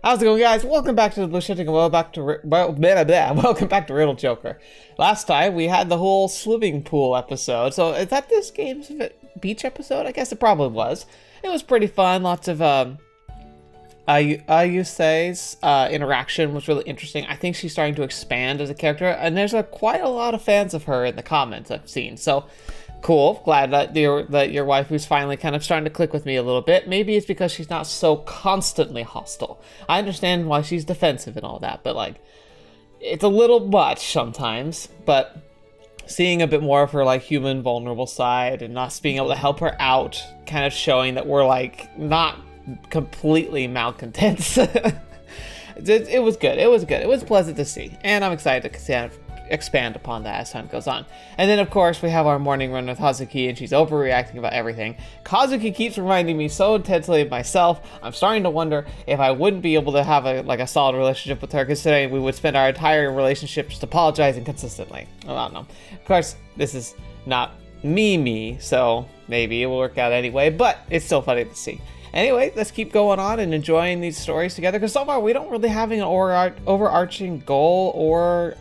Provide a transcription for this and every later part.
How's it going, guys? Welcome back to the Bullshitting and welcome back to Riddle Joker. Last time we had the whole swimming pool episode. So is that this game's beach episode? I guess it probably was. It was pretty fun. Lots of Ayuse's interaction was really interesting. I think she's starting to expand as a character, and there's quite a lot of fans of her in the comments I've seen. So cool. Glad that your waifu's finally kind of starting to click with me a little bit. Maybe it's because she's not so constantly hostile. I understand why she's defensive and all that, but like, it's a little much sometimes. But seeing a bit more of her like human vulnerable side and us being able to help her out, kind of showing that we're like not completely malcontents. It was good. It was good. It was pleasant to see, and I'm excited to expand upon that as time goes on. And then of course we have our morning run with Hazuki, and she's overreacting about everything. Kazuki keeps reminding me so intensely of myself. I'm starting to wonder if I wouldn't be able to have a solid relationship with her, considering we would spend our entire relationship just apologizing consistently. Well, I don't know. Of course, this is not me, so maybe it will work out anyway, but it's still funny to see. Anyway, let's keep going on and enjoying these stories together, because so far we don't really have an overarching goal or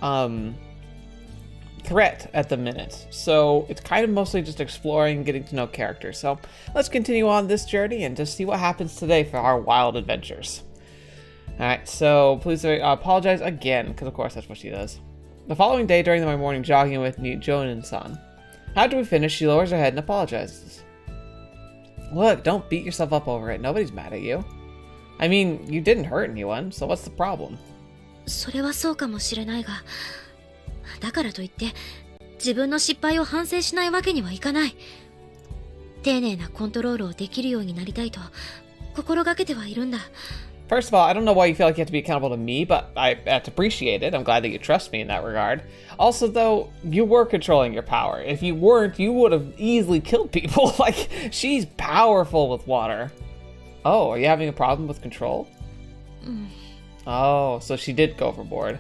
threat at the minute. So it's kind of mostly just exploring and getting to know characters. So let's continue on this journey and just see what happens today for our wild adventures. Alright, so please apologize again, because of course that's what she does. The following day during my morning jogging with Jonin-san. After we finish, she lowers her head and apologizes. Look, don't beat yourself up over it. Nobody's mad at you. I mean, you didn't hurt anyone, so what's the problem? それはそうかもしれないが、だからといって自分の失敗を反省しないわけにはいかない。丁寧なコントロールをできるようになりたいと心がけてはいるんだ。First of all, I don't know why you feel like you have to be accountable to me, but I have to appreciate it. I'm glad that you trust me in that regard. Also, though, you were controlling your power. If you weren't, you would have easily killed people. Like, she's powerful with water. Oh, are you having a problem with control? Oh, so she did go overboard.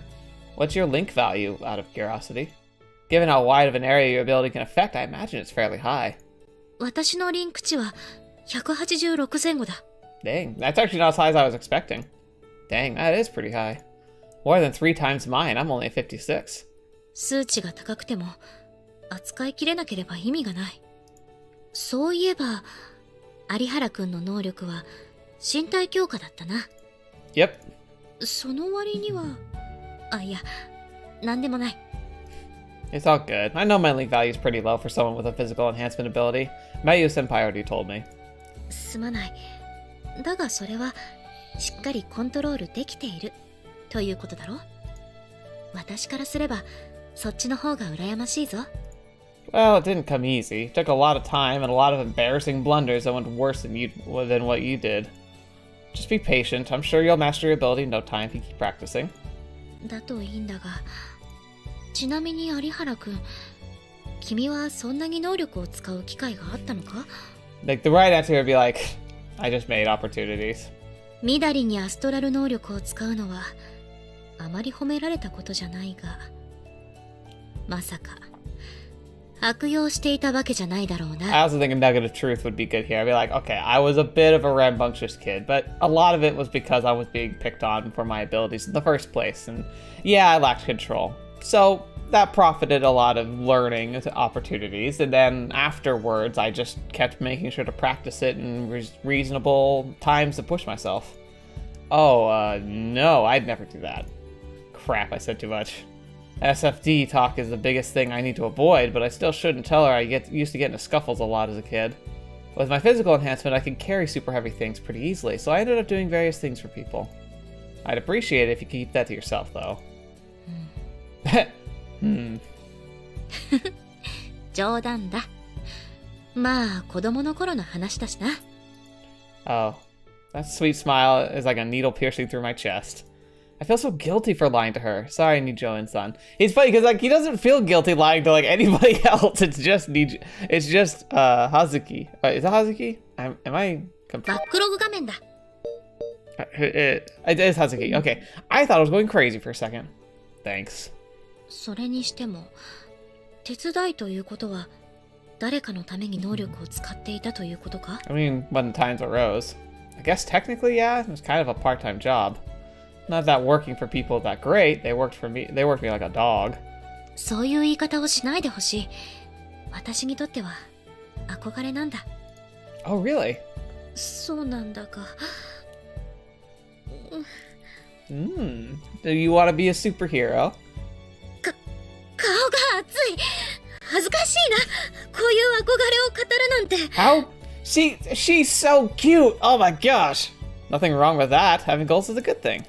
What's your link value, out of curiosity? Given how wide of an area your ability can affect, I imagine it's fairly high. 私のリンク値は186前後だ。Dang, that's actually not as high as I was expecting. Dang, that is pretty high. More than 3 times mine. I'm only at 56. 数値が高くても扱いきれなければ意味がない。そういえば、有原くんの能力は身体強化だったな。Yep. その割には、いや、なんでもない。It's all good. I know my link value is pretty low for someone with a physical enhancement ability. Mayu-senpai already told me. すまない。だがそれはしっかりコントロールできているということだろ。私からすればそっちの方が羨ましいぞ。Well, it didn't come easy. It took a lot of time and a lot of embarrassing blunders that went worse than what you did. Just be patient. I'm sure you'll master your ability in no time if you keep practicing. だといいんだが、ちなみに有原くん、君はそんなに能力を使う機会があったのか？ Like, the right answer would be like, I just made opportunities. みだりにアストラル能力を使うのはあまり褒められたことじゃないが、まさか悪用していたわけじゃないだろうな。I also think a nugget of truth would be good here. I'd be like, okay, I was a bit of a rambunctious kid, but a lot of it was because I was being picked on for my abilities in the first place, and yeah, I lacked control. So that profited a lot of learning opportunities, and then afterwards I just kept making sure to practice it in reasonable times to push myself. Oh, no, I'd never do that. Crap, I said too much. SFD talk is the biggest thing I need to avoid, but I still shouldn't tell her I used to get into scuffles a lot as a kid. With my physical enhancement, I can carry super heavy things pretty easily, so I ended up doing various things for people. I'd appreciate it if you could keep that to yourself, though. 冗談だ。まあ子供の頃の話だしな。Oh, that sweet smile is like a needle piercing through my chest. I feel so guilty for lying to her. Sorry, Nijoin-san. He's funny because like he doesn't feel guilty lying to like anybody else. It's just Hazuki. Is it Hazuki? Am I confused? バックログ画面だ。It is Hazuki. Okay, I thought I was going crazy for a second. Thanks. それにしても手伝いということは誰かのために能力を使っていたということか？ I mean, when the times arose. I guess technically, yeah, it was kind of a part-time job. Not that working for people is that great. They worked me like a dog. そういう言い方をしないでほしい。私にとっては憧れなんだ。Oh, really? そうなんだが。Do you want to be a superhero? 顔が熱い。恥ずかしいな。こういう憧れを語るなんて。How? She's so cute. Oh my gosh. Nothing wrong with that. Having goals is a good thing.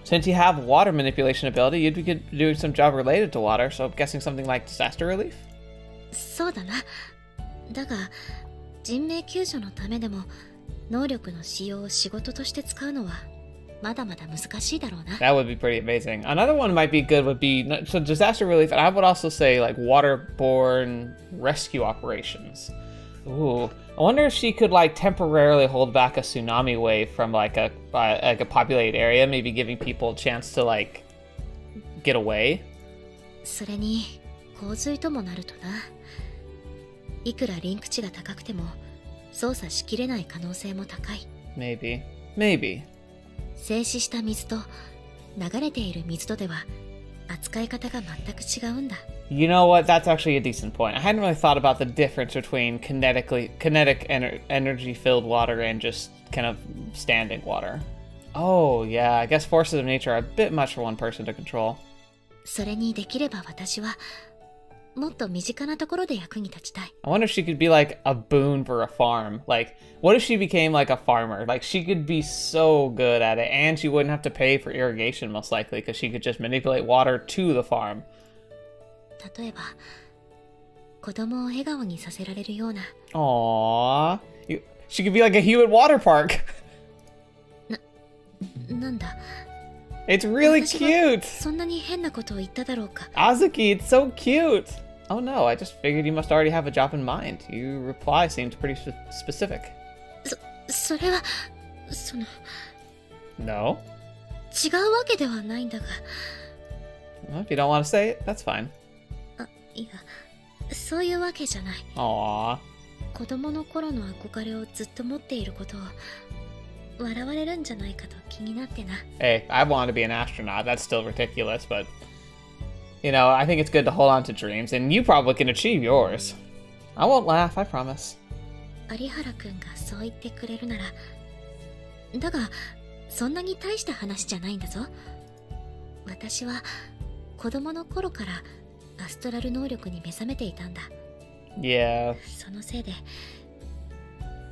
Since you have water manipulation ability, you'd be doing some job related to water, so I'm guessing something like disaster relief? そうだな。だが、人命救助のためでも、能力の使用を仕事として使うのは、まだまだ難しいだろうな。That would be pretty amazing. Another one might be good would be, so disaster relief, and I would also say like waterborne rescue operations. Ooh. I wonder if she could like temporarily hold back a tsunami wave from like a populated area, maybe giving people a chance to like get away. それに洪水ともなるとな。いくらリンク値が高くても操作しきれない可能性も高い。Maybe. 静止した水と流れている水とでは扱い方が全く違うんだ。You know what? That's actually a decent point. I hadn't really thought about the difference between kinetic energy-filled water and just kind of standing water. Oh, yeah. I guess forces of nature are a bit much for one person to control. それにできれば私はもっと身近なところで役に立ちたい。I wonder if she could be like a boon for a farm. Like, what if she became like a farmer? Like, she could be so good at it, and she wouldn't have to pay for irrigation most likely, because she could just manipulate water to the farm. 例えば、子供を笑顔にさせられるような。Aww. She could be like a human water park. なんだ。It's really cute. そんなに変なことを言っただろうか。Azuki, it's so cute. Oh no, I just figured you must already have a job in mind. Your reply seemed pretty specific. それは、No? 違うわけではないんだが。Well, if you don't want to say it, that's fine. いや、そういうわけじゃない。Aww. 子供の頃の憧れをずっと持っていることを笑われるんじゃないかと気になってな。Hey, I wanted to be an astronaut. That's still ridiculous, but you know, I think it's good to hold on to dreams, and you probably can achieve yours. I won't laugh, I promise. 有原くんがそう言ってくれるなら。だが、そんなに大した話じゃないんだぞ。私は子供の頃からアストラル能力に目覚めていたんだ。Yeah. そのせいで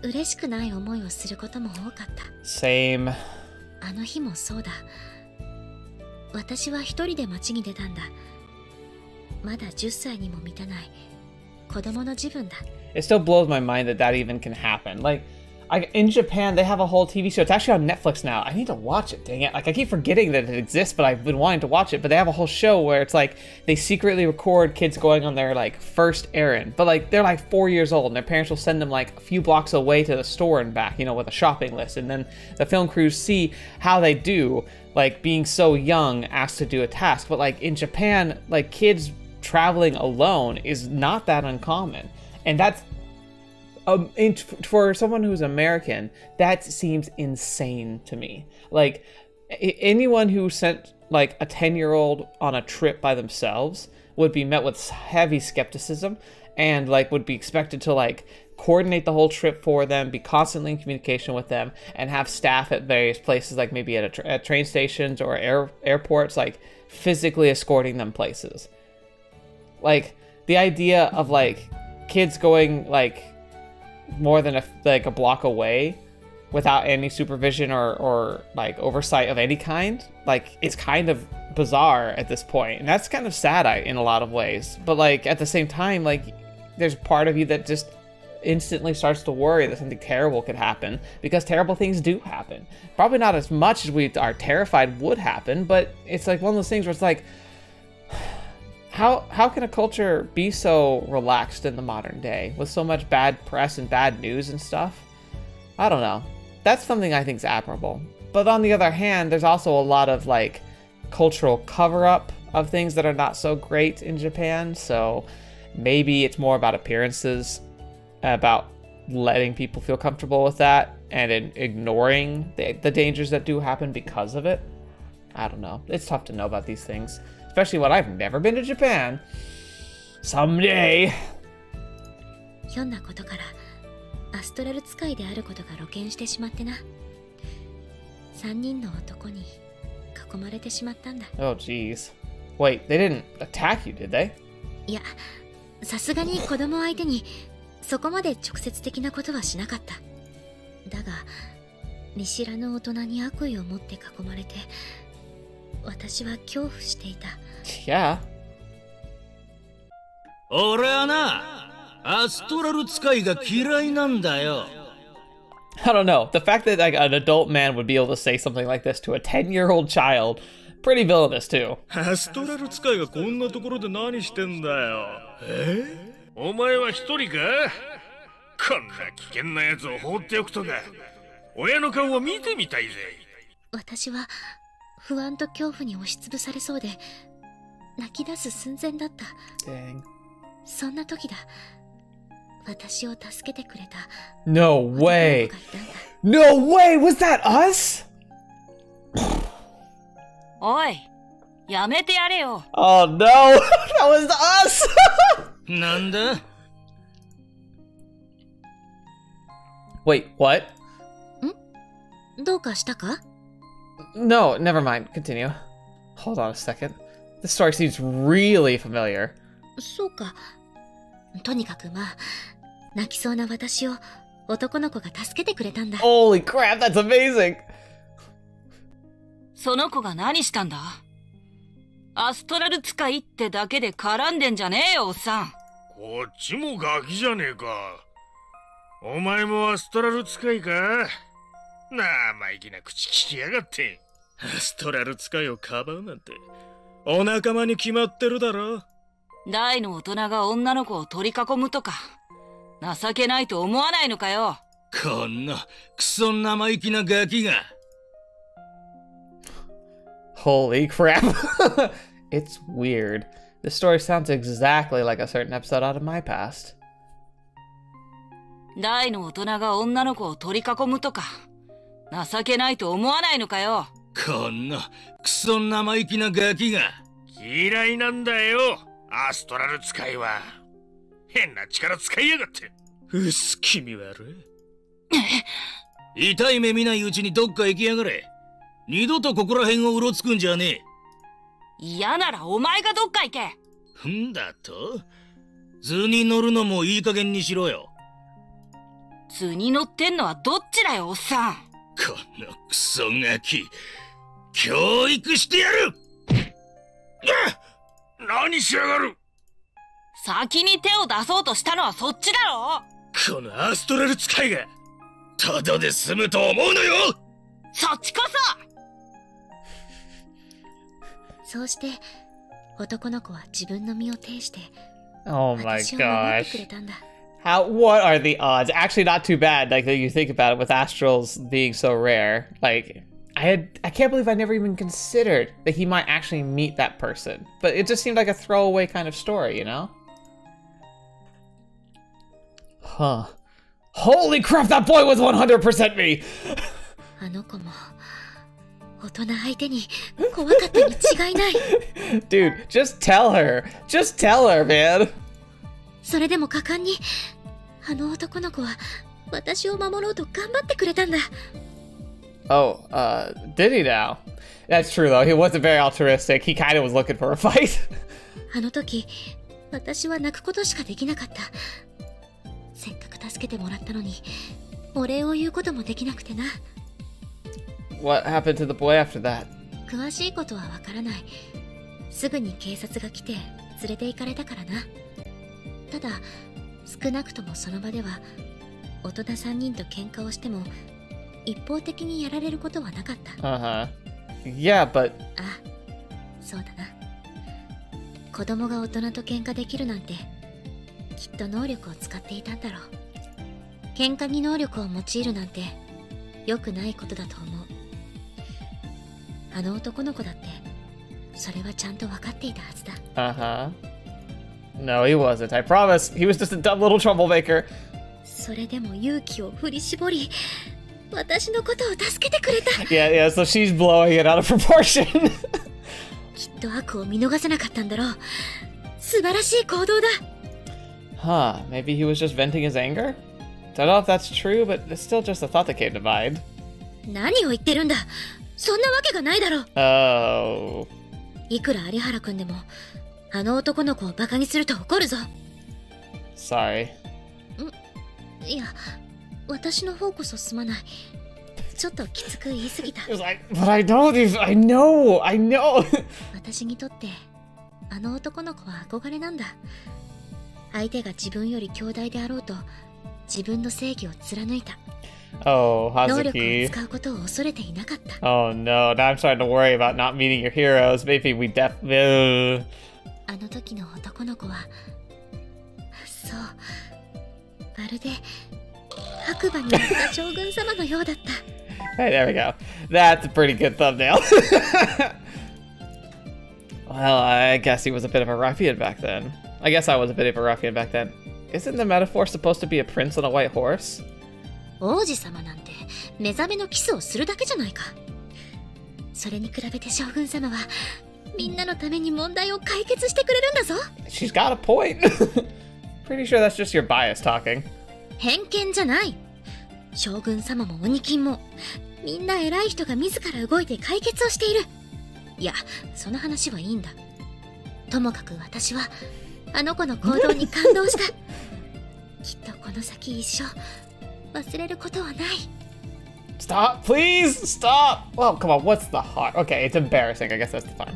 嬉しくない思いをすることも多かった。Same. あの日もそうだ。私は一人で街に出たんだ。まだ10歳にも満たない子供の自分だ。It still blows my mind that even can happen. Like, in Japan, they have a whole TV show. It's actually on Netflix now. I need to watch it, dang it. Like, I keep forgetting that it exists, but I've been wanting to watch it. But they have a whole show where it's like, they secretly record kids going on their, like, first errand. But, like, they're, like, 4 years old, and their parents will send them, like, a few blocks away to the store and back, you know, with a shopping list. And then the film crews see how they do, like, being so young, asked to do a task. But, like, in Japan, like, kids traveling alone is not that uncommon. And that's... for someone who's American, that seems insane to me. Like, anyone who sent, like, a 10-year-old on a trip by themselves would be met with heavy skepticism and, like, would be expected to, like, coordinate the whole trip for them, be constantly in communication with them, and have staff at various places, like maybe at train stations or airports, like, physically escorting them places. Like, the idea of, like, kids going, like, more than a block away without any supervision or like oversight of any kind, like, it's kind of bizarre at this point, and that's kind of sad in a lot of ways. But, like, at the same time, like, there's part of you that just instantly starts to worry that something terrible could happen, because terrible things do happen. Probably not as much as we are terrified would happen, but it's like one of those things where it's like, How can a culture be so relaxed in the modern day with so much bad press and bad news and stuff? I don't know. That's something I think is admirable. But on the other hand, there's also a lot of, like, cultural cover-up of things that are not so great in Japan. So maybe it's more about appearances, about letting people feel comfortable with that. and ignoring the dangers that do happen because of it. I don't know. It's tough to know about these things, especially when I've never been to Japan. Someday. ひょんなことからアストラル使いであることが露見してしまってな。3人の男に囲まれてしまったんだ。Oh, jeez. Wait, they didn't attack you, did they? いや、さすがに子供相手にそこまで直接的なことはしなかった。だが、見知らぬ大人に悪意を持って囲まれて、私は恐怖していた。Yeah. 俺はな、アストラル使いが嫌いなんだよ。I don't know. The fact that like an adult man would be able to say something like this to a 10-year-old child, pretty villainous too. アストラル使いがこんなところで何してんだよ。お前は一人か？こんな危険なやつを放っておくとか、親の顔を見てみたいぜ。私は不安と恐怖に押しつぶされそうで、泣き出す寸前だった。Dang. そんな時だ。私を助けてくれた。No way. No way. Was that us? おい、やめてやれよ。Oh no. That was us. なんだ？ Wait, what? どうかしたか？ No, never mind. Continue. Hold on a second. This story seems really familiar. そうか。とにかくまあ、泣きそうな私を男の子が助けてくれたんだ。Holy crap, that's amazing! その子が何したんだ？アストラル使いってだけで絡んでんじゃねえよ、おっさん。こっちもガキじゃねえか。お前もアストラル使いか？生意気な口聞きやがって。アストラル使いをかばうなんてお仲間に決まってるだろ。大の大人が女の子を取り囲むとか情けないと思わないのかよ。こんなクソ生意気なガキが。Holy crap. It's weird. This story sounds exactly like a certain episode out of my past. 大の大人が女の子を取り囲むとか情けないと思わないのかよ。こんなクソ生意気なガキが。嫌いなんだよ、アストラル使いは。変な力使いやがって。うっす、気味悪い。痛い目見ないうちにどっか行きやがれ。二度とここら辺をうろつくんじゃねえ。嫌ならお前がどっか行け。んだと？図に乗るのもいい加減にしろよ。図に乗ってんのはどっちだよ、おっさん。このクソガキ、教育してやる。何しやがる。先に手を出そうとしたのはそっちだろ。このアストラル使いがただで済むと思うのよ。そっちこそ。そうして男の子は自分の身を挺して Oh my 私を守ってくれ gosh. たんだ。 What are the odds? Actually, not too bad. Like, you think about it with astrals being so rare. Like, I can't believe I never even considered that he might actually meet that person. But it just seemed like a throwaway kind of story, you know? Huh. Holy crap, that boy was 100% me! あの子も大人相手に怖かったに違いない。Dude, just tell her. Just tell her, man. それでも果敢にあの男の子は私を守ろうと頑張ってくれたんだ。Oh, did he now? That's true, though. He wasn't very altruistic. He kind of was looking for a fight. あの時私は泣くことしかできなかった。せっかく助けてもらったのにお礼を言うこともできなくてな。What happened to the boy after that? 詳しいことはわからない。すぐに警察が来て連れて行かれたからな。ただ少なくともその場では大人3人と喧嘩をしても一方的にやられることはなかった。Uh-huh. Yeah, but... あ、そうだな。子供が大人と喧嘩できるなんてきっと能力を使っていたんだろう。喧嘩に能力を用いるなんて良くないことだと思う。あの男の子だってそれはちゃんと分かっていたはずだ。Uh-huh. No, he wasn't. I promise. He was just a dumb little troublemaker. それでも勇気を振り絞り私のことを助けてくれた。Yeah, yeah, so she's blowing it out of proportion. きっと悪を見逃せなかったんだろう。素晴らしい行動だ。Huh, maybe he was just venting his anger? Don't know if that's true, but it's still just a thought that came to mind. 何を言ってるんだ。そんなわけがないだろう。Oh. いくら有原くんでも、あの男の子をバカにすると怒るぞ。Sorry. いや、私の方こそすまない。ちょっときつく言い過ぎた。He was like, but I know these, I know. 私にとって、あの男の子は憧れなんだ。相手が自分より強大であろうと、自分の正義を貫いた。Oh, 能力を Hazuki. 使うことを恐れていなかった。Oh no, now I'm starting to worry about not meeting your heroes. Maybe we definitely... あの時の男の子は、そう、まるで白馬に乗った将軍様のようだった。Hey, there we go. That's a pretty good thumbnail. Well, I guess he was a bit of a ruffian back then. I guess I was a bit of a ruffian back then. Isn't the metaphor supposed to be a prince on a white horse? 王子様なんて目覚めのキスをするだけじゃないか。それに比べて将軍様はみんなのために問題を解決してくれるんだぞ。 She's got a point. Pretty sure that's just your bias talking. 偏見じゃない。将軍様も鬼金もみんな偉い人が自ら動いて解決をしている。いや、その話はいいんだ。ともかく私はあの子の行動に感動した。きっとこの先一生忘れることはない。 Stop, please, stop. Well, come on, what's the heart? Okay, it's embarrassing. I guess that's the fine.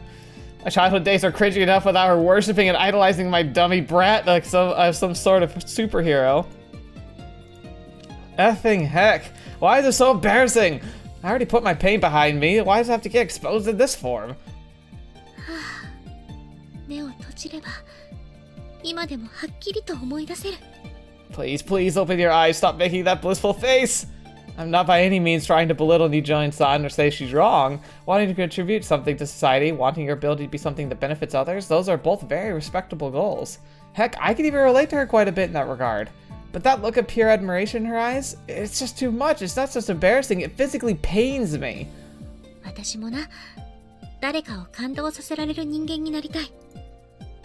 My childhood days are cringy enough without her worshipping and idolizing my dummy brat like some sort of superhero. Effing heck. Why is it so embarrassing? I already put my pain behind me. Why does it have to get exposed in this form? 目を閉じれば今でもはっきりと思い出せる。 Please, please open your eyes. Stop making that blissful face. I'm not by any means trying to belittle Nijoin-san or say she's wrong. Wanting to contribute something to society, wanting your ability to be something that benefits others, those are both very respectable goals. Heck, I can even relate to her quite a bit in that regard. But that look of pure admiration in her eyes, it's just too much. It's not just embarrassing, it physically pains me. 私もな、誰かを感動させられる人間になりたい。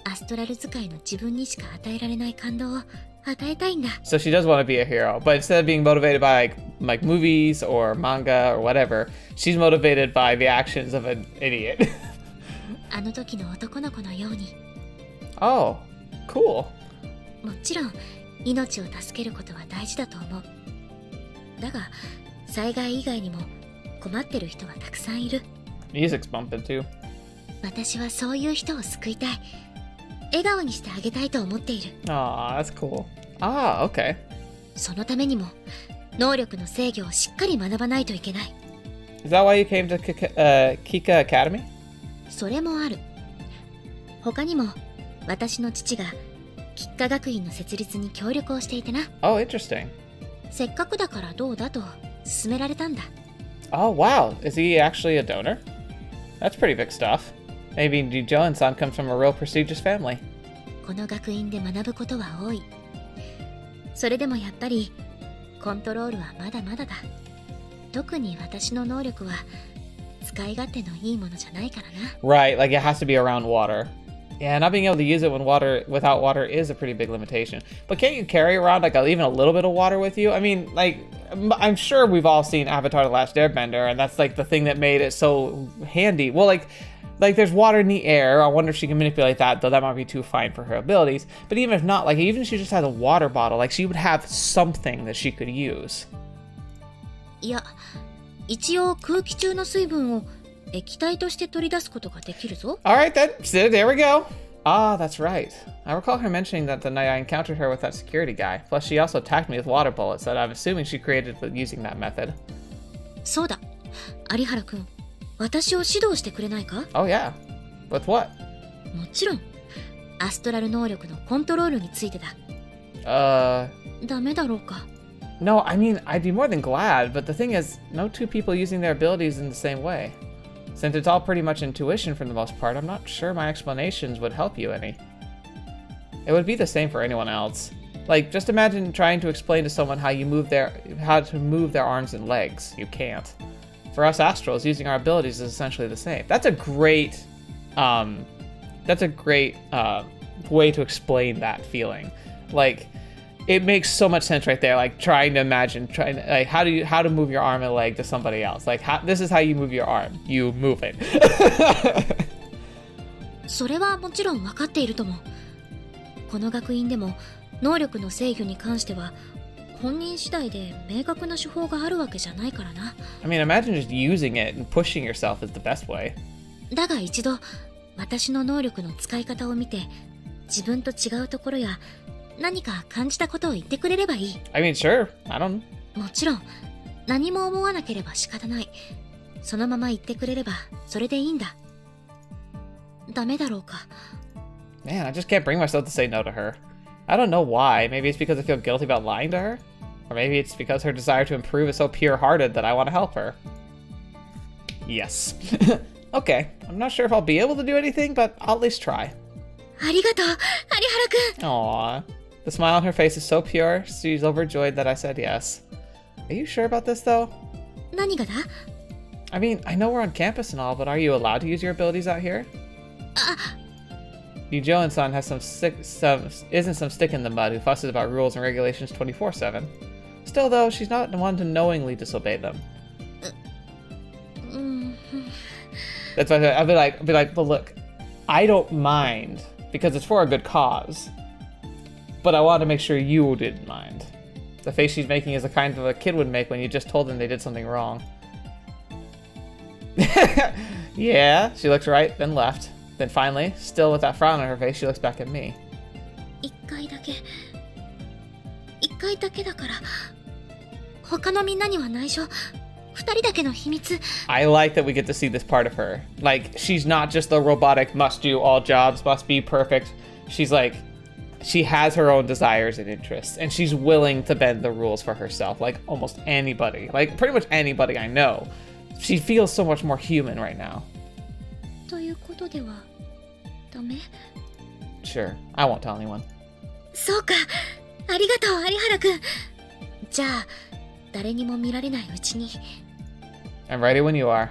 アストラル使いの自分にしか与えられない感動を与えたいんだ。 So she does want to be a hero, but instead of being motivated by like movies or manga or whatever, she's motivated by the actions of an idiot. あの時の男の子のように。 Oh, cool. もちろん命を助けることは大事だと思う。だが災害以外にも困ってる人はたくさんいる。 Music's bumping too. 私はそういう人を救いたい。笑顔にしてあげたいと思っている。 Aw, that's cool. Ah, okay. そのためにも能力の制御をしっかり学ばないといけない。 Is that why you came to Kika Academy? それもある。他にも私の父が吉科学院の設立に協力をしていてな。 Oh, interesting. せっかくだからどうだと勧められたんだ。 Oh, wow. Is he actually a donor? That's pretty big stuff. Maybe Nijoin-san comes from a real prestigious family. この学院で学ぶことは多い。それでもやっぱりコントロールはまだまだだ。特に私の能力は使い勝手のいいものじゃないからな。 Right, like it has to be around water. Yeah, not being able to use it without water is a pretty big limitation. But can't you carry around like even a little bit of water with you? I mean, like, I'm sure we've all seen Avatar: The Last Airbender, and that's like the thing that made it so handy. Well, like there's water in the air. I wonder if she can manipulate that, though that might be too fine for her abilities. But even if not, like even if she just has a water bottle, like she would have something that she could use. いや、一応空気中の水分を液体として取り出すことができるぞ。 Alright then, so there we go. Ah, that's right. I recall her mentioning that the night I encountered her with that security guy. Plus, she also attacked me with water bullets that I'm assuming she created using that method. そうだ。有原くん、私を指導してくれないか？ Oh yeah. With what? もちろん。アストラル能力のコントロールについてだ。ダメだろうか。 No, I mean, I'd be more than glad, but the thing is, no two people using their abilities in the same way. Since it's all pretty much intuition for the most part, I'm not sure my explanations would help you any. It would be the same for anyone else. Like, just imagine trying to explain to someone how to move their arms and legs. You can't. For us astrals, using our abilities is essentially the same. That's a great, way to explain that feeling. Like, it makes so much sense right there. Like, trying to imagine, like, how to move your arm and leg to somebody else. Like, this is how you move your arm. You move it. それはもちろん分かっているとも。この学院でも能力の制御に関しては本人次第で明確な手法があるわけじゃないからな。I mean, imagine just using it and pushing yourself is the best way. だが一度私の能力の使い方を見て自分と違うところや何か感じたことを言ってくれればいい。I mean, sure. I don't. もちろん何も思わなければ仕方ない。そのまま言ってくれればそれでいいんだ。ダメだろうか。Man, I just can't bring myself to say no to her. I don't know why. Maybe it's because I feel guilty about lying to her? Or maybe it's because her desire to improve is so pure-hearted that I want to help her. Yes. Okay, I'm not sure if I'll be able to do anything, but I'll at least try. ありがとう、有原くん。 Aww. The smile on her face is so pure, she's overjoyed that I said yes. Are you sure about this, though? 何がだ？ I mean, I know we're on campus and all, but are you allowed to use your abilities out here? Yu Joen-san has some stick in the mud who fusses about rules and regulations 24/7. Still, though, she's not the one to knowingly disobey them. That's why I'll be like, well, look, I don't mind because it's for a good cause, but I want to make sure you didn't mind. The face she's making is the kind of a kid would make when you just told them they did something wrong. Yeah, she looks right, then left. Then finally, still with that frown on her face, she looks back at me. 一回だけだから他のみんなには内緒。二人だけの秘密。 I like that we get to see this part of her. Like, she's not just the robotic, must do all jobs, must be perfect. She's like, she has her own desires and interests, and she's willing to bend the rules for herself, like almost anybody. Like, pretty much anybody I know. She feels so much more human right now. ということではダメ？ Sure, I won't tell anyone. そうか。ありがとう、有原くん。じゃあ誰にも見られないうちに。 I'm ready when you are.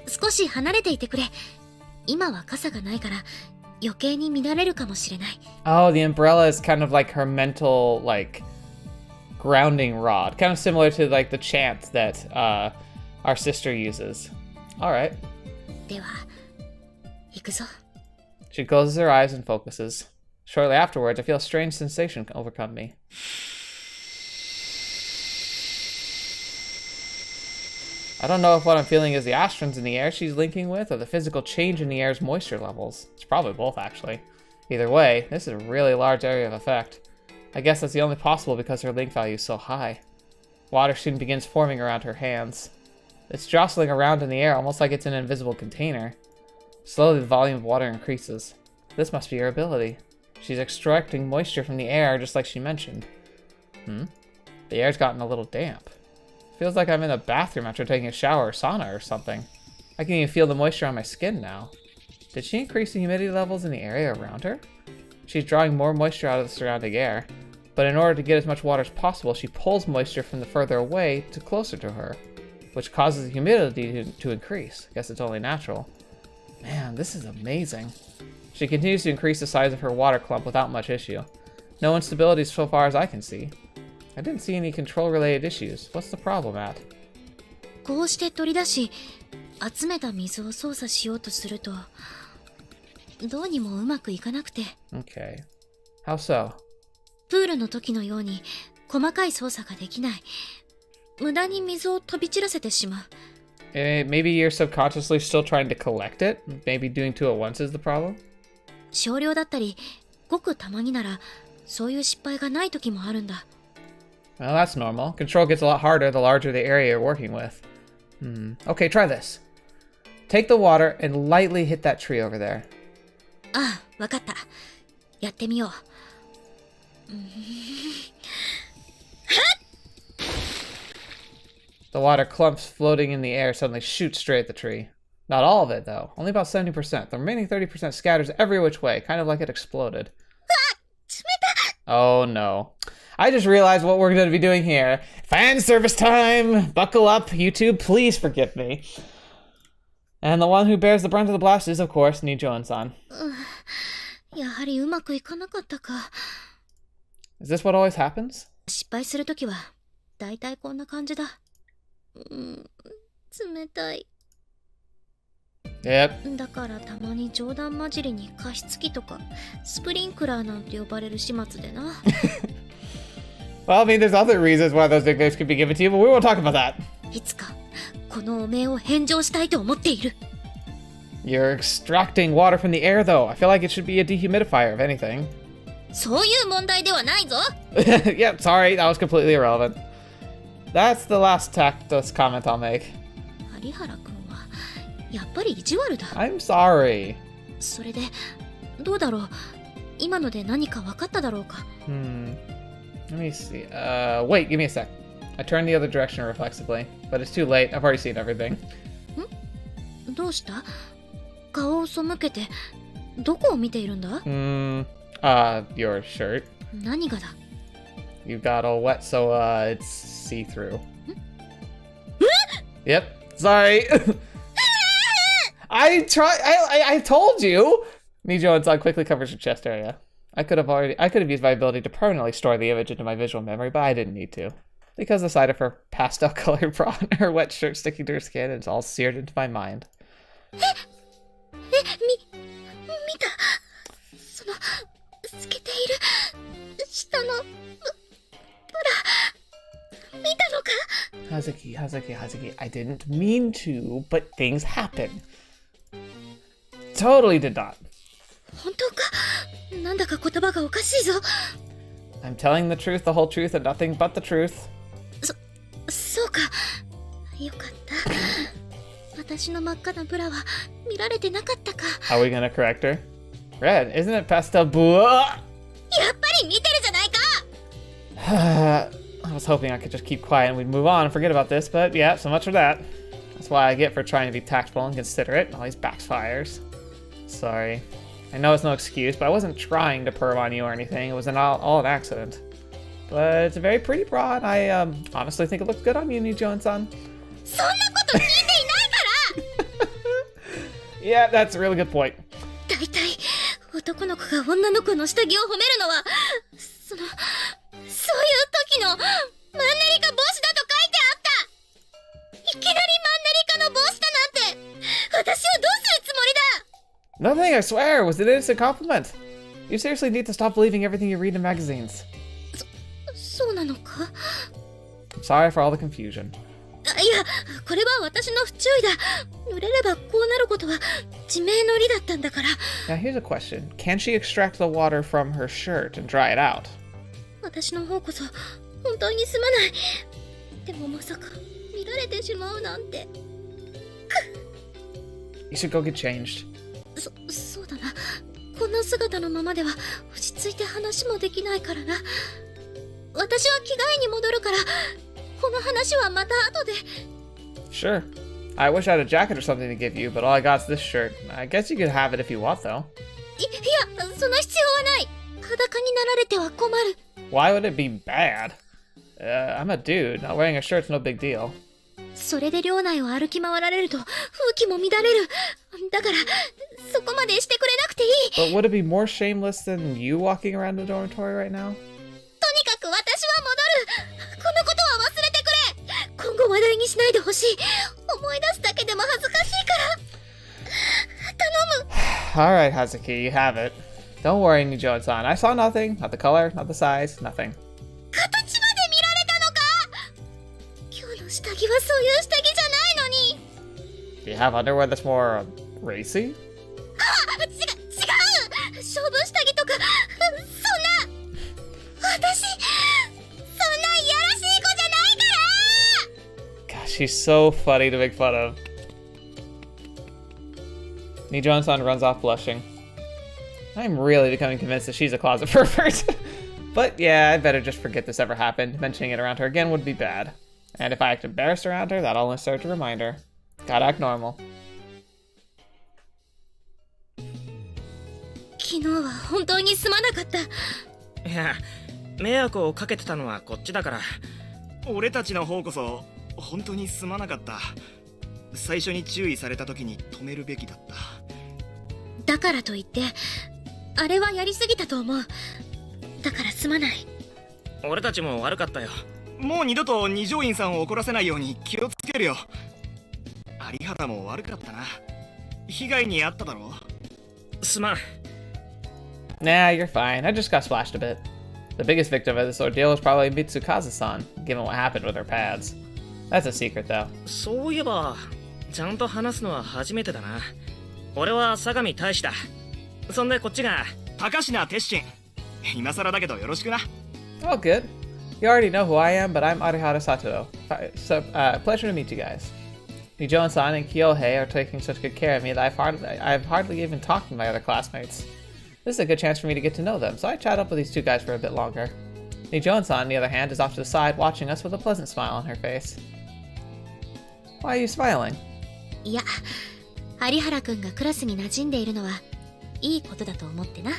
少し離れていてくれ。今は傘がないから余計に見られるかもしれない。 Oh, the umbrella is kind of like her mental, like, grounding rod. Kind of similar to, like, the chant that our sister uses. Alright. では行くぞ。 She closes her eyes and focuses. Shortly afterwards, I feel a strange sensation overcome me. I don't know if what I'm feeling is the astrons in the air she's linking with, or the physical change in the air's moisture levels. It's probably both, actually. Either way, this is a really large area of effect. I guess that's the only possible because her link value is so high. Water soon begins forming around her hands. It's jostling around in the air almost like it's an invisible container. Slowly, the volume of water increases. This must be her ability. She's extracting moisture from the air just like she mentioned. The air's gotten a little damp. Feels like I'm in a bathroom after taking a shower or sauna or something. I can even feel the moisture on my skin now. Did she increase the humidity levels in the area around her? She's drawing more moisture out of the surrounding air, but in order to get as much water as possible, she pulls moisture from the further away to closer to her, which causes the humidity to increase. I guess it's only natural. Man, this is amazing. She continues to increase the size of her water clump without much issue. No instability so far as I can see. I didn't see any control-related issues. What's the problem at? こうして取り出し集めた水を操作しようとするとどうにもうまくいかなくて。 Okay. How so? プールの時のように細かい操作ができない。無駄に水を飛び散らせてしまう。 Maybe you're subconsciously still trying to collect it? Maybe doing two at once is the problem? 少量だったりごくたまにならそういう失敗がない時もあるんだ。 Well, that's normal. Control gets a lot harder the larger the area you're working with. Okay, try this. Take the water and lightly hit that tree over there. ああ、わかった。やってみよう。The water clumps floating in the air suddenly shoot straight at the tree. Not all of it, though. Only about 70%. The remaining 30% scatters every which way, kind of like it exploded. Oh no. I just realized what we're going to be doing here. Fan service time! Buckle up, YouTube, please forgive me. And the one who bears the brunt of the blast is, of course, Nijo-san. やはりうまくいかなかったか。 Is this what always happens? 失敗するときは、だいたいこんな感じだ。冷たい。 Yep. だからたまに冗談交じりに加湿器とかスプリンクラーなんて呼ばれる始末でな。Well, I mean, there's other reasons why those nicknames could be given to you, but we won't talk about that. いつかこの汚名を返上したいと思っている。 You're extracting water from the air, though. I feel like it should be a dehumidifier, if anything. そういう問題ではないぞ。 Yep, sorry, that was completely irrelevant. That's the last tactless comment I'll make. 有原君はやっぱり意地悪だ。 I'm sorry. それでどうだろう。今ので何か分かっただろうか。Let me see. Wait, give me a sec. I turned the other direction reflexively, but it's too late. I've already seen everything. どうした？顔を背けてどこを見ているんだ？ Your shirt. 何がだ？ You got all wet, so it's see-through. Yep. Sorry. I told you. Nijo-san quickly covers her chest area. I could have used my ability to permanently store the image into my visual memory, but I didn't need to. Because the sight of her pastel-colored bra and her wet shirt sticking to her skin is all seared into my mind. 見た。その透けている下のブラ見たのか？ Hazuki, I didn't mean to, but things happen. Totally did not. 本当か？なんだか言葉がおかしいぞ。 I'm telling the truth, the whole truth, and nothing but the truth. そうか。よかった。私の真っ赤なブラは見られてなかったか。 How are we gonna correct her? Red, isn't it pastel blue? やっぱり見てるじゃないか。 I was hoping I could just keep quiet and we'd move on and forget about this, but yeah, so much for that. That's why I get for trying to be tactful and considerate. All these backfires. Sorry. I know it's no excuse, but I wasn't trying to perv on you or anything. It was all an accident. But it's a very pretty bra, and I honestly think it looks good on you, Nijo-san. そんなこと聞いていないから。 Yeah, that's a really good point. だいたい男の子が女の子の下着を褒めるのはそういう時のマンネリ化防止だと書いてあった。いきなりマンネリ化の防止だなんて私をどうするつもりだ。 Nothing, I swear. It was an innocent compliment. You seriously need to stop believing everything you read in magazines. そうなのか？ Sorry for all the confusion. いや、これは私の不注意だ。濡れればこうなることは自明の理だったんだから。 Now here's a question. Can she extract the water from her shirt and dry it out? 私の方こそ本当にすまない。でもまさか見られてしまうなんて。 You should go get changed. そうだな。こんな姿のままでは落ち着いて話もできないからな。私は着替えに戻るから、この話はまた後で。 Sure. I wish I had a jacket or something to give you, but all I got's this shirt. I guess you could have it if you want, though. いや、その必要はない。裸になられては困る。 Why would it be bad? I'm a dude. Not wearing a shirt's no big deal. それで寮内を歩き回られると風紀も乱れる。だからそこまでしてくれなくていい。 But would it be more shameless than you walking around the dormitory right now? とにかく私は戻る。このことは忘れてくれ。今後話題にしないでほしい。思い出すだけでも恥ずかしいから。頼む。 Alright, Hazuki, you have it. Don't worry, Nijo-san. I saw nothing. Not the color, not the size, nothing. 形まで見られたのか。今日の下着はそういう下着じゃないのに。 Do you have underwear that's more racy? あ、違う。勝負下着とかそんな。私そんないやらしい子じゃないから。 Gosh, she's so funny to make fun of. Nijo-san runs off blushing. I'm really becoming convinced that she's a closet pervert. But yeah, I better just forget this ever happened. Mentioning it around her again would be bad. And if I act embarrassed around her, that'll only serve to remind her. Gotta act normal. 昨日は本当にすまなかった。いや、迷惑をかけてたのはこっちだから。俺たちの方こそ本当にすまなかった。最初に注意された時に止めるべきだった。だからといってあれはやりすぎたと思う。だからすまない。俺たちも悪かったよ。もう二度と二条院さんを怒らせないように気をつけるよ。有原も悪かったな。被害に遭っただろ。すまん。Nah, you're fine. I just got splashed a bit. The biggest victim of this ordeal was probably Mitsukaze-san, given what happened with her pads. That's a secret, though. そういえば、ちゃんと話すのは初めてだな。俺は相模大使だ。そんでこっちが高階鉄心。今更だけどよろしくな。Oh, good. You already know who I am, but I'm Arihara Sato. So, pleasure to meet you guys. Nijo-san and Kyohei are taking such good care of me that I've hardly even talked to my other classmates. This is a good chance for me to get to know them, so I chat up with these two guys for a bit longer. Nijo-san, on the other hand, is off to the side watching us with a pleasant smile on her face. Why are you smiling? いや、有原くんがクラスに馴染んでいるのはいいことだと思ってな。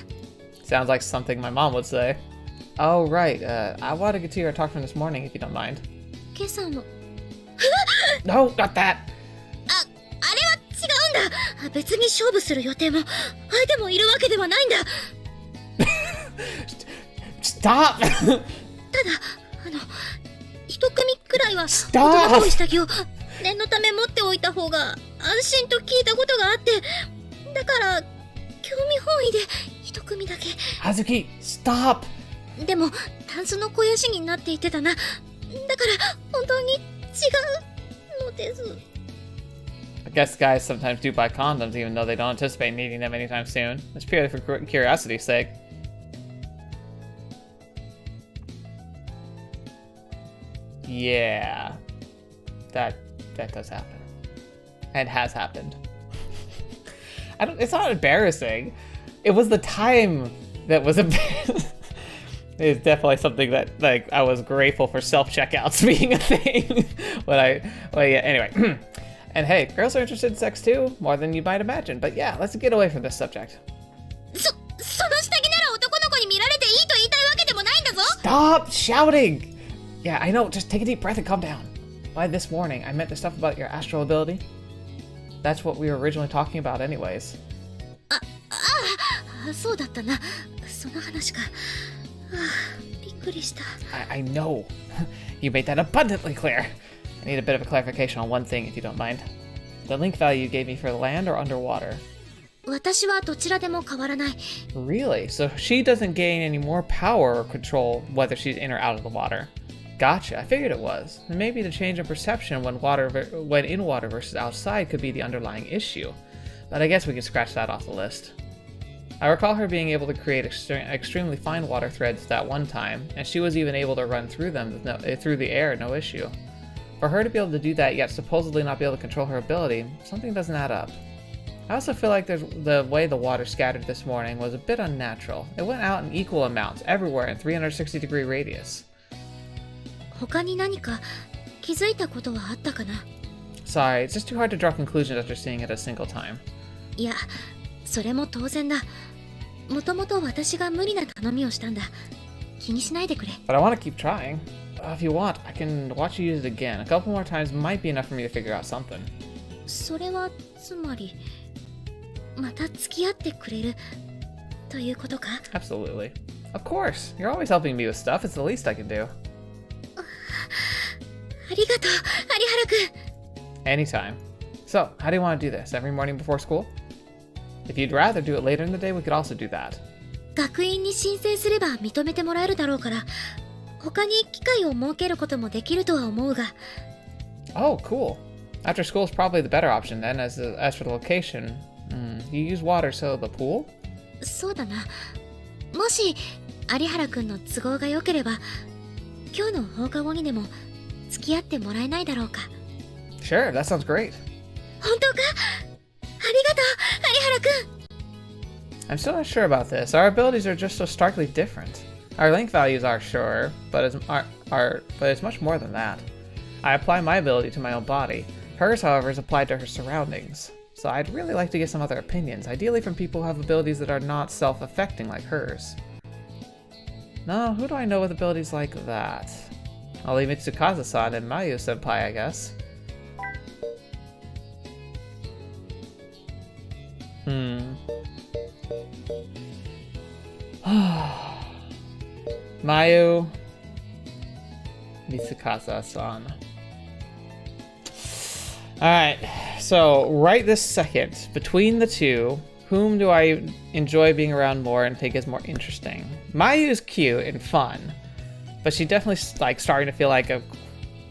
Sounds like something my mom would say. Oh, right. I want to get to your talk from this morning, if you don't mind. 今朝の No, not that! あれは違うんだ。別に勝負する予定も相手もいるわけではないんだ。Stop! ただ一組くらいは Stop! 大人っぽい下着を念のため持っておいた方が安心と聞いたことがあって、だから興味本位で一組だけ。 Hazuki, stop! でもタンスの肥やしになっていてたな。だから本当に違うのです。I guess guys sometimes do buy condoms even though they don't anticipate needing them anytime soon. It's purely for curiosity's sake. Yeah. That does happen. And has happened. It's not embarrassing. It was the time that was It's definitely something that, like, I was grateful for self-checkouts being a thing. Well, yeah, anyway. And hey, girls are interested in sex too, more than you might imagine. But yeah, let's get away from this subject. その下着なら男の子に見られていいと言いたいわけでもないんだぞ。 Stop shouting! Yeah, I know, just take a deep breath and calm down. By this warning, I meant the stuff about your astral ability. That's what we were originally talking about anyways. そうだったな。その話か。びっくりした。I know. You made that abundantly clear. I need a bit of a clarification on one thing, if you don't mind. The link value you gave me for land or underwater. 私はどちらでも変わらない。 Really? So she doesn't gain any more power or control whether she's in or out of the water. Gotcha. I figured it was. And maybe the change in perception when in water versus outside could be the underlying issue. But I guess we can scratch that off the list. I recall her being able to create extremely fine water threads that one time, and she was even able to run through them through the air, no issue. For her to be able to do that, yet supposedly not be able to control her ability, something doesn't add up. I also feel like the way the water scattered this morning was a bit unnatural. It went out in equal amounts everywhere in 360-degree radius. 他に何か気づいたことはあったかな？ Sorry, it's just too hard to draw conclusions after seeing it a single time. いや、それも当然だ。もともと私が無理な頼みをしたんだ。気にしないでくれ。 But I want to keep trying. If you want, I can watch you use it again. A couple more times might be enough for me to figure out something. それはつまりまた付き合ってくれるということか？ Absolutely. Of course. You're always helping me with stuff. It's the least I can do. ありがとう、有原くん。 Anytime. So, how do you want to do this? Every morning before school? If you'd rather do it later in the day, we could also do that. 学院に申請すれば認めてもらえるだろうから、他に機会を設けることもできるとは思うが。 Oh, cool. After school is probably the better option then. As for the location, you use water, so the pool? そうだな。もし有原くんの都合が良ければ、今日の放課後にでも付き合ってもらえないだろうか。 Sure, that sounds great. 本当か？ありがとう、有原くん。 I'm still not sure about this. Our abilities are just so starkly different. Our link values are sure, but it's much more than that. I apply my ability to my own body. Hers, however, is applied to her surroundings. So I'd really like to get some other opinions, ideally from people who have abilities that are not self-affecting like hers. No, who do I know with abilities like that? I'll leave Mitsukasa-san and Mayu-senpai, I guess. Mayu, Mitsukasa-san. Alright, so right this second, between the two, whom do I enjoy being around more and think is more interesting? Mayu is cute and fun, but she definitely like starting to feel like a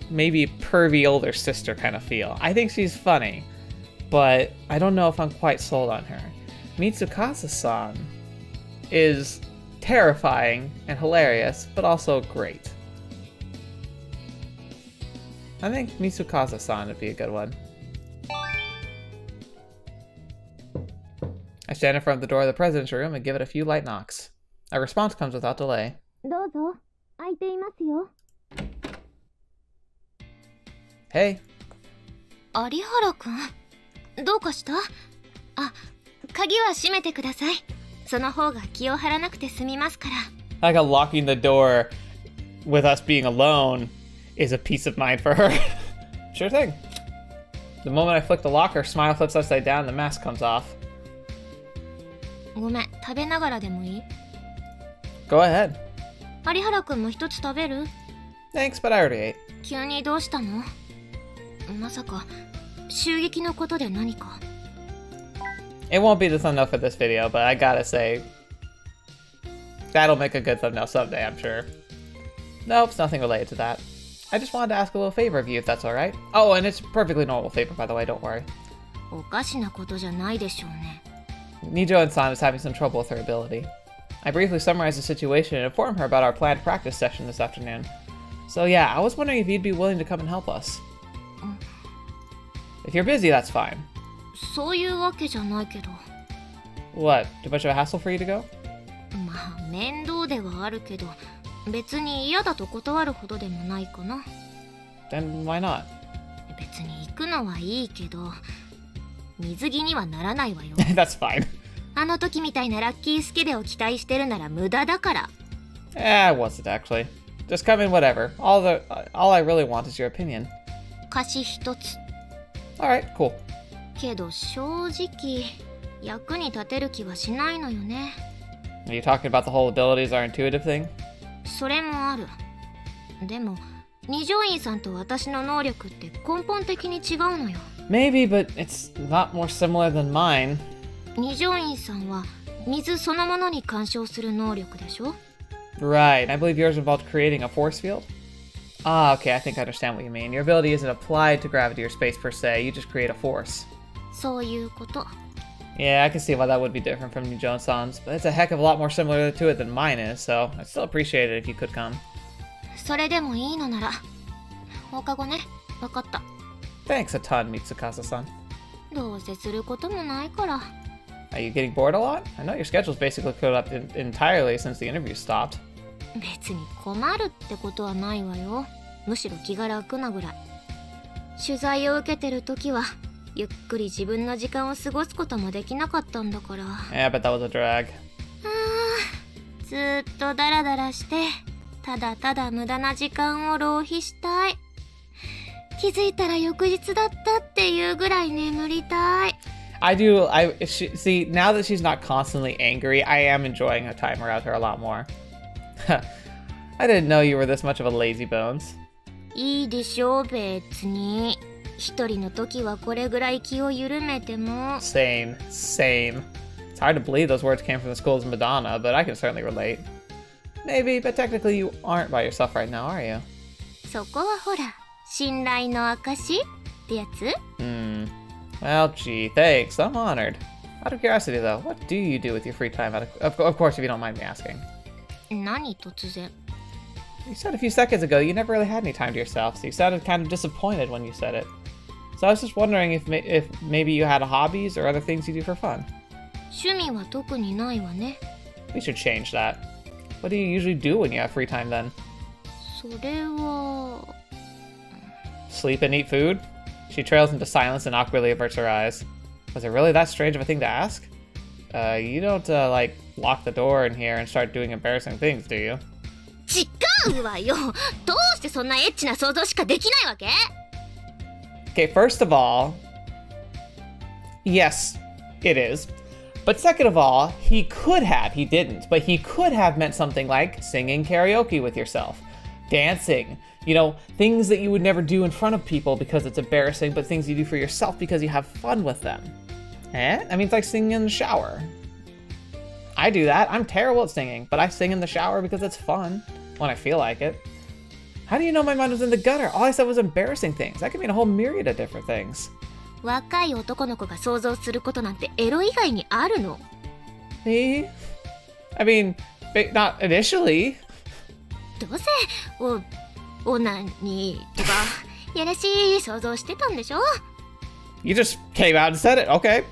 maybe pervy older sister kind of feel. I think she's funny, but I don't know if I'm quite sold on her. Mitsukasa-san is terrifying and hilarious, but also great. I think Mitsukasa-san would be a good one. I stand in front of the door of the president's room and give it a few light knocks. A response comes without delay. どうぞ、開いていますよ。 Hey. 有原くん、どうかした？あ、鍵は閉めてください。その方が気を張らなくて済みますから。 Like how locking the door with us being alone is a peace of mind for her. Sure thing. The moment I flick the lock, her smile flips upside down and the mask comes off. ごめん、食べながらでもいい？ Go ahead. 有原くんも一つ食べる？ Thanks, but I already ate. 急にどうしたの？まさか襲撃のことで何か？ It won't be the thumbnail for this video, but I gotta say, that'll make a good thumbnail someday, I'm sure. Nope, it's nothing related to that. I just wanted to ask a little favor of you, if that's alright. Oh, and it's a perfectly normal favor, by the way, don't worry. おかしなことじゃないでしょうね。 Nijo-san is having some trouble with her ability. I briefly summarized the situation and informed her about our planned practice session this afternoon. So yeah, I was wondering if you'd be willing to come and help us. If you're busy, that's fine. そういうわけじゃないけど。 What, too much of a hassle for you to go? まあ面倒ではあるけど、別に嫌だと断るほどでもないかな。 Then why not? 別に行くのはいいけど、水着にはならないわよ。That's fine. あの時みたいなラッキースケベを期待してるなら無駄だから。 I wasn't actually. Just come in whatever. All I really want is your opinion. 貸し一つ。 Alright, cool. けど正直、役に立てる気はしないのよね。 Are you talking about the whole abilities are intuitive thing? それもある。でも、二条院さんと私の能力って根本的に違うのよ。 Maybe, but it's not more similar than mine. 二条院さんは水そのものに干渉する能力でしょ？ Right, I believe yours involved creating a force field? Ah, okay, I think I understand what you mean. Your ability isn't applied to gravity or space per se, you just create a force. そういうこと。 Yeah, I can see why that would be different from Nijo-san's, but it's a heck of a lot more similar to it than mine is, so I'd still appreciate it if you could come. それでもいいのなら、放課後ね。わかった。 Thanks a ton, Mitsukasa-san. どうせすることもないから。 Are you getting bored a lot? I know your schedule's basically cleared up entirely since the interview stopped. 別に困るってことはないわよ。むしろ気が楽なぐらい。取材を受けてる時はゆっくり自分の時間を過ごすこともできなかったんだから。 Yeah, but that was a drag. ずーっとダラダラしてただただ無駄な時間を浪費したい。気づいたら翌日だったっていうぐらい眠りたい。 See, now that she's not constantly angry, I am enjoying her time around her a lot more. I didn't know you were this much of a lazy bones. いいでしょう、別に。一人の時はこれぐらい気を緩めても。 Same. It's hard to believe those words came from the school's Madonna, but I can certainly relate. Maybe, but technically you aren't by yourself right now, are you? そこはほら、信頼の証ってやつ？ Well, gee, thanks. I'm honored. Out of curiosity, though, what do you do with your free time? Of course, if you don't mind me asking. 何突然。 You said a few seconds ago you never really had any time to yourself, so you sounded kind of disappointed when you said it. So I was just wondering if maybe you had hobbies or other things you do for fun. 趣味は特にないわね。 We should change that. What do you usually do when you have free time then? それは。 Sleep and eat food? She trails into silence and awkwardly averts her eyes. Was it really that strange of a thing to ask? You don't, like, lock the door in here and start doing embarrassing things, do you? うわよ。どうしてそんなエッチな想像しかできないわけ？ Okay, first of all, yes, it is. But second of all, he didn't, but he could have meant something like singing karaoke with yourself, dancing, you know, things that you would never do in front of people because it's embarrassing, but things you do for yourself because you have fun with them. Eh? I mean, it's like singing in the shower. I do that. I'm terrible at singing, but I sing in the shower because it's fun when I feel like it. How do you know my mind was in the gutter? All I said was embarrassing things. That could mean a whole myriad of different things. 若い男の子が想像することなんてエロ以外にあるの？ Me? I mean, not initially. どうせオナニーとかやらしい想像してたんでしょ？ You just came out and said it. Okay.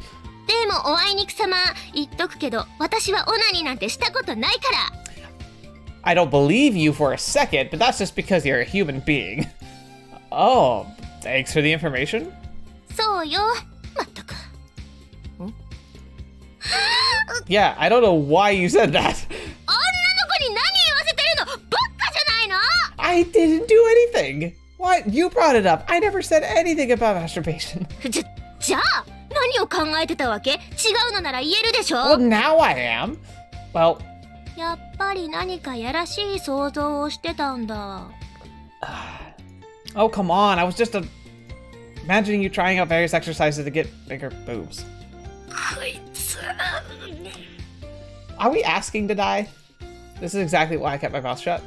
でもおあいにくさま言っとくけど、私はオナニーなんてしたことないから。 I don't believe you for a second, but that's just because you're a human being. Oh, thanks for the information. そうよ。まったく。Yeah, I don't know why you said that. 女の子に何言わせてるの？バカじゃないの？ I didn't do anything. What? You brought it up. I never said anything about masturbation. じゃあ何を考えてたわけ？違うのなら言えるでしょ？ Well, now I am. Well, やっぱり何かやらしい想像をしてたんだ。oh, come on. I was just imagining you trying out various exercises to get bigger boobs. こいつ。 Are we asking to die? This is exactly why I kept my mouth shut.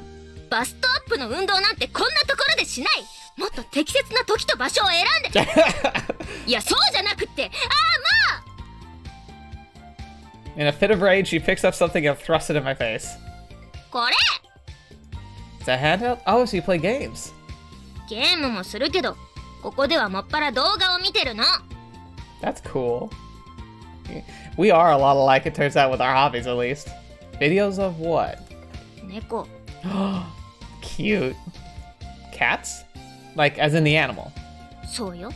バストアップの運動なんてこんなところでしない。もっと適切な時と場所を選んで。いや、そうじゃなくって。ああ、まあ。 In a fit of rage, she picks up something and thrusts it in my face. これ。 It's a handheld? Oh, so you play games. ゲームもするけど、ここではもっぱら動画を見てるの。 That's cool. We are a lot alike, it turns out, with our hobbies at least. Videos of what? 猫。 Cute. Cats? Like, as in the animal. そうよ。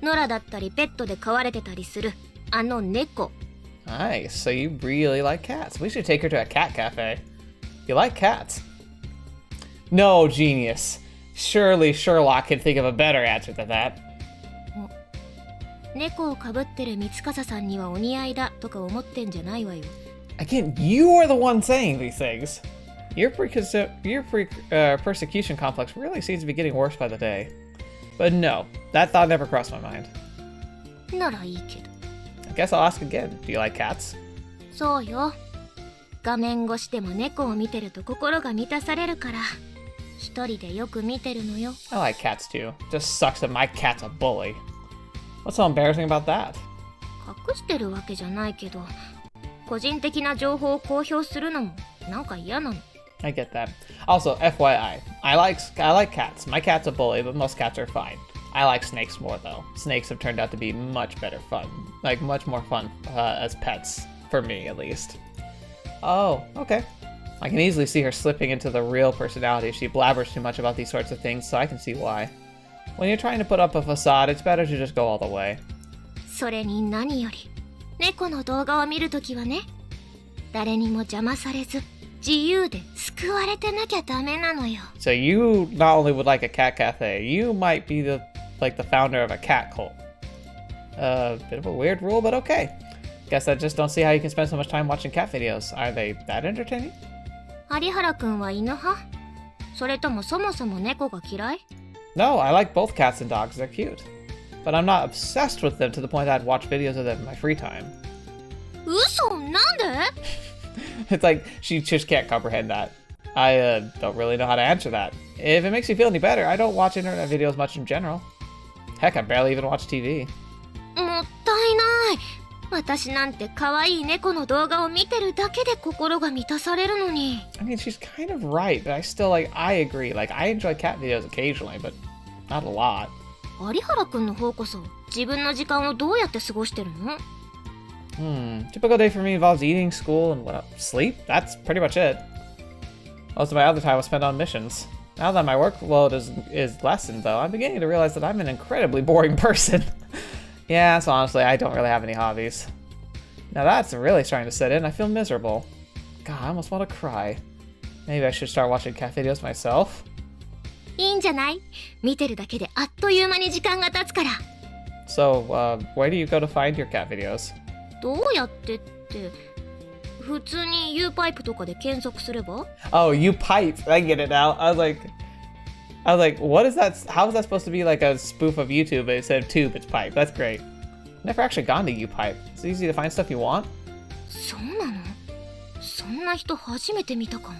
野良だったりペットで飼われてたりするあの猫。 Nice. So you really like cats. We should take her to a cat cafe. You like cats? No, genius. Surely Sherlock can think of a better answer than that. 猫をかぶってる三笠さんにはお似合いだとか思ってんじゃないわよ。 Again, you are the one saying these things. Your persecution complex really seems to be getting worse by the day. But no, that thought never crossed my mind. ならいいけど。 I guess I'll ask again. Do you like cats? そうよ。画面越しでも猫を見てると心が満たされるから、一人でよく見てるのよ。 I like cats too. Just sucks that my cat's a bully. What's so embarrassing about that? 隠してるわけじゃないけど、個人的な情報を公表するのもなんか嫌なの。 I get that. Also, FYI, I like cats. My cat's a bully, but most cats are fine. I like snakes more though. Snakes have turned out to be much better fun. Like much more fun as pets, for me at least. Oh, okay. I can easily see her slipping into the real personality if she blabbers too much about these sorts of things, so I can see why. When you're trying to put up a facade, it's better to just go all the way. それに何より、猫の動画を見るときはね、誰にも邪魔されず、自由で救われてなきゃダメなのよ。 So you not only would like a cat cafe, you might be the founder of a cat cult. Bit of a weird rule, but okay. Guess I just don't see how you can spend so much time watching cat videos. Are they that entertaining? 有原くんは犬派？それともそもそも猫が嫌い？ No, I like both cats and dogs. They're cute. But I'm not obsessed with them to the point that I'd watch videos of them in my free time. 嘘？なんで？ It's like, she just can't comprehend that. I don't really know how to answer that. If it makes you feel any better, I don't watch internet videos much in general. Heck, I barely even watch TV. もったいない。私なんて可愛い猫の動画を見てるだけで心が満たされるのに。 I mean, she's kind of right, but I still, I agree. I enjoy cat videos occasionally, but not a lot. 有原くんの方こそ、自分の時間をどうやって過ごしてるの？ Typical day for me involves eating, school, and sleep? That's pretty much it. Most of my other time was spent on missions. Now that my workload is lessened, though, I'm beginning to realize that I'm an incredibly boring person. Yeah, so honestly, I don't really have any hobbies. Now that's really starting to set in. I feel miserable. God, I almost want to cry. Maybe I should start watching cat videos myself. いいんじゃない？見てるだけであっという間に時間が経つから。 So, where do you go to find your cat videos? どうやってって、普通に U パイプとかで検索すれば？ Oh, you pipe. I get it now. I was like, what is that? How is that supposed to be like a spoof of YouTube? But it said tube, it's pipe. That's great. Never actually gone to UPipe. It's easy to find stuff you want. そうなの？そんな人初めて見たかも。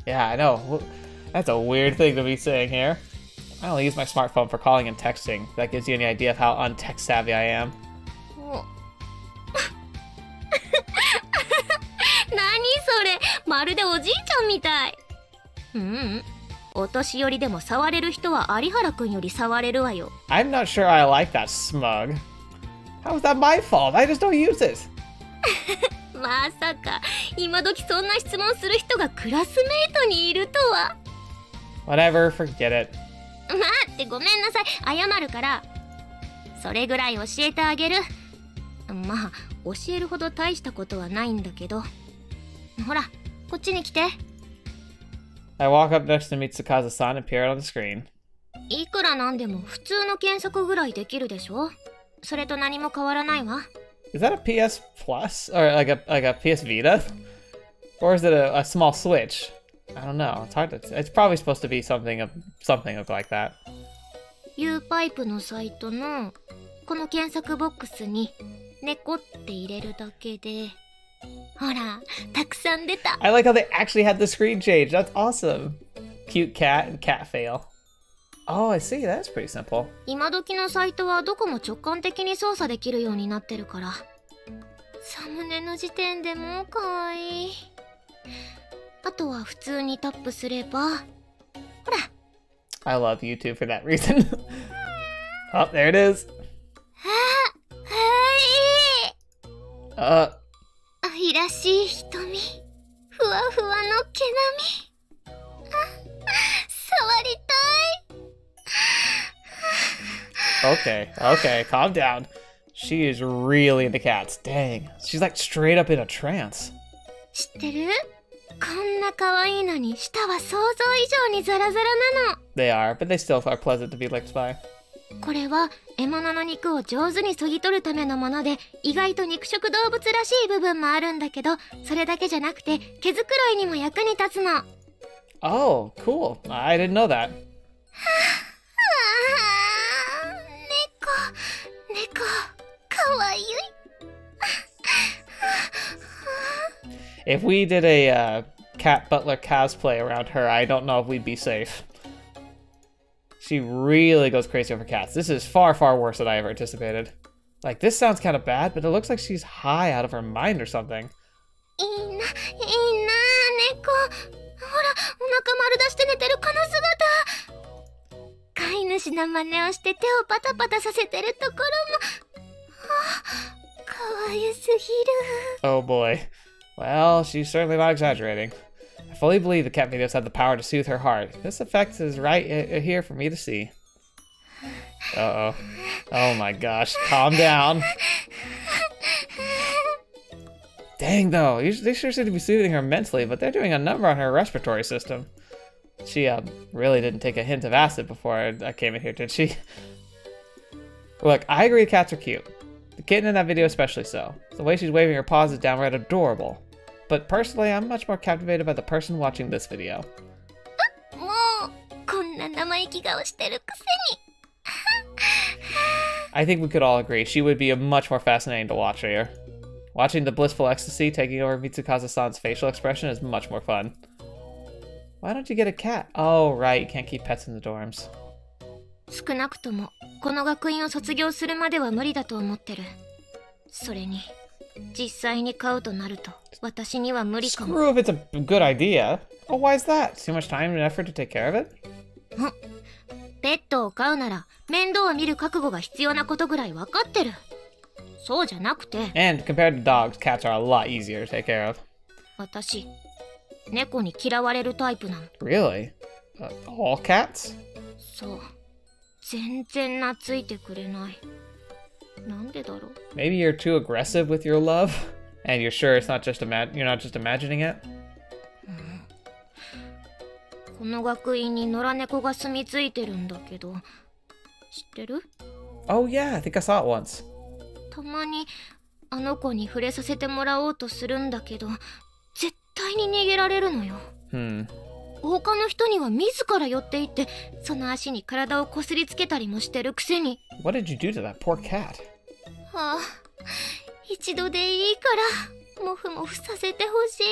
Yeah, I know. That's a weird thing to be saying here. I only use my smartphone for calling and texting. That gives you any idea of how untech savvy I am. 何それ、まるでおじいちゃんみたい。お年寄りでも触れる人は有原くんより触れるわよ。 I'm not sure I like that smug. How is that my fault? I just don't use it. まさか今時そんな質問する人がクラスメートにいるとは。 Whatever, forget it. 待って、ごめんなさい、謝るから。それぐらい教えてあげる。まあ教えるほど大したことはないんだけど。ほら、こっちに来て。 I walk up next to Mitsukaze-san and peer on the screen. いくらなんでも普通の検索ぐらいできるでしょ。それと何も変わらないわ。 Is that a PS Plus? Or like a PS Vita? Or is it a small Switch? I don't know. It's hard to... It's probably supposed to be something like that. U パイプのサイトのこの検索ボックスに猫って入れるだけで、ほら、たくさん出た。 I like how they actually had the screen change. That's awesome. Cute cat and cat fail. Oh, I see. That's pretty simple. 今時のサイトはどこも直感的に操作できるようになってるから、サムネの時点でもうかわいい。あとは普通にタップすれば、ほら。 I love YouTube for that reason. Oh, there it is. 愛らしい瞳、ふわふわの毛並み。触りたい。 Okay, calm down. She is really into cats. Dang. She's like straight up in a trance. 知ってる？こんな可愛いのに舌は想像以上にザラザラなの。 They are, but they still are pleasant to be licked by. これは獲物の肉を上手にそぎ取るためのもので、意外と肉食動物らしい部分もあるんだけど、それだけじゃなくて毛づくろいにも役に立つの。 Oh, cool. I didn't know that. 猫、かわいい。 If we did a cat butler cosplay around her, I don't know if we'd be safe. She really goes crazy over cats. This is far, far worse than I ever anticipated. Like, this sounds kind of bad, but it looks like she's high out of her mind or something. いいな、猫。ほら、お腹丸出して寝てるこの姿。飼い主の真似をして手をパタパタさせてるところも、かわいすぎる。 Oh boy. Well, she's certainly not exaggerating. I fully believe the cat videos have the power to soothe her heart. This effect is right here for me to see. Uh-oh. Oh my gosh. Calm down. Dang, though. They sure seem to be soothing her mentally, but they're doing a number on her respiratory system. She really didn't take a hint of acid before I came in here, did she? Look, I agree cats are cute. The kitten in that video especially so. The way she's waving her paws is downright adorable. But personally, I'm much more captivated by the person watching this video. もう、こんな生意気顔してるくせに。 I think we could all agree she would be much more fascinating to watch here. Watching the blissful ecstasy taking over Mitsukaze-san's facial expression is much more fun. Why don't you get a cat? Oh, right, you can't keep pets in the dorms. 少なくともこの学院を卒業するまでは無理だと思ってる。それに実際に飼うとなると私には無理かも。 Screw if it's a good idea. Oh, why is that? Too much time and effort to take care of it? ペットを飼うなら面倒を見る覚悟が必要なことぐらい分かってる。そうじゃなくて。 And compared to dogs, cats are a lot easier to take care of. 私、猫に嫌われるタイプなの。 Really? All cats? そう。全然懐いてくれない。なんでだろう。 Maybe you're too aggressive with your love, and you're sure it's not just you're not just imagining it. の学院に野良猫が住み着いてるんだけど、知ってる？ Oh yeah, I think I saw it once. たまにあの子に触れさせてもらおうとするんだけど、絶対に逃げられるのよ。他の人には自ら寄っていって、その足に体をこすりつけたりもしてるくせに。What did you do to that poor cat? はあ、一度でいいからモフモフさせてほしい。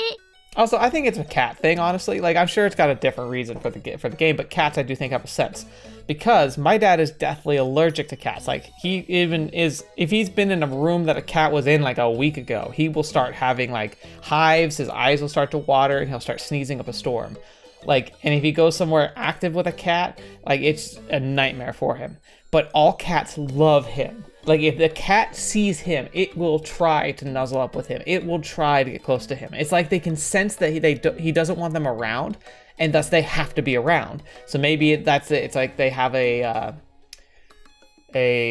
Also, I think it's a cat thing, honestly. Like, I'm sure it's got a different reason for the game, but cats I do think have a sense. Because my dad is deathly allergic to cats. Like, he even is, if he's been in a room that a cat was in like a week ago, he will start having like hives, his eyes will start to water, and he'll start sneezing up a storm. Like, and if he goes somewhere active with a cat, like, it's a nightmare for him. But all cats love him. Like, if the cat sees him, it will try to nuzzle up with him. It will try to get close to him. It's like they can sense that he doesn't want them around, and thus they have to be around. So maybe that's it. It's like they have a